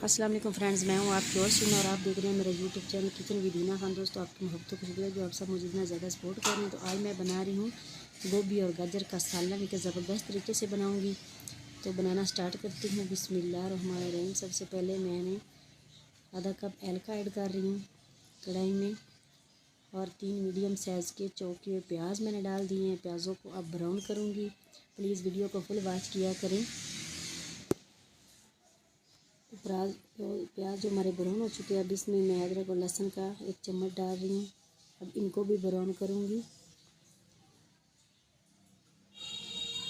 अस्सलाम वालेकुम फ्रेंड्स, मैं हूँ आपकी और सुन और आप देख रहे हैं मेरा YouTube channel kitchen with Hina Khan. दोस्तों, आपकी मोहब्बतों को शुक्रिया जो आप सब मुझे इतना ज़्यादा सपोर्ट कर रहे हैं। तो आज मैं बना रही हूँ गोभी और गाजर का सालन के ज़बरदस्त तरीके से बनाऊँगी। तो बनाना स्टार्ट करती हूँ। बिस्मिल्लाहिर्रहमानिर्रहीम। सबसे पहले मैंने आधा कप एलका ऐड कर रही हूँ कढ़ाई में, और 3 मीडियम साइज़ के चौके हुए प्याज मैंने डाल दिए हैं। प्याज़ों को अब ब्राउन करूँगी। प्लीज़ वीडियो को फुल वॉच किया करें। प्याज जो हमारे ब्राउन हो चुके हैं, अब इसमें मैं अदरक और लहसुन का 1 चम्मच डाल रही हूँ। अब इनको भी ब्राउन करूँगी।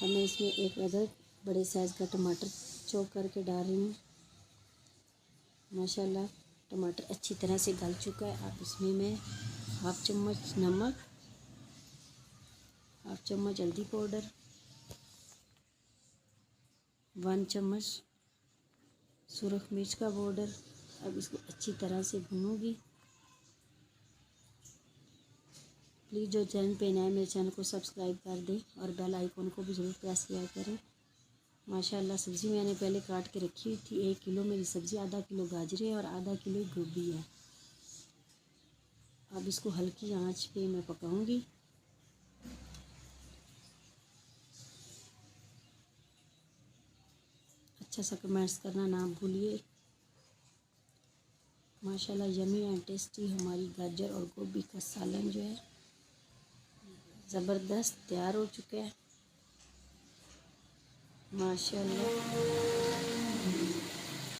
अब मैं इसमें एक अदरक बड़े साइज़ का टमाटर चॉप करके डाल रही हूँ। माशाल्लाह टमाटर अच्छी तरह से गल चुका है। अब इसमें मैं 1/2 चम्मच नमक, 1/2 चम्मच हल्दी पाउडर, 1 चम्मच सुरख मिर्च का पाउडर। अब इसको अच्छी तरह से भूनूंगी। प्लीज़ जो चैनल पे नए हैं मेरे चैनल को सब्सक्राइब कर दें और बेल आइकन को भी ज़रूर प्रेस किया करें। माशाल्लाह सब्ज़ी मैंने पहले काट के रखी हुई थी। 1 किलो मेरी सब्ज़ी, आधा किलो गाजरें और आधा किलो गोभी है। अब इसको हल्की आंच पे मैं पकाऊंगी। अच्छा सा कमेंट्स करना ना भूलिए। माशाल्लाह यमी एंड टेस्टी हमारी गाजर और गोभी का सालन जो है ज़बरदस्त तैयार हो चुका है। माशाल्लाह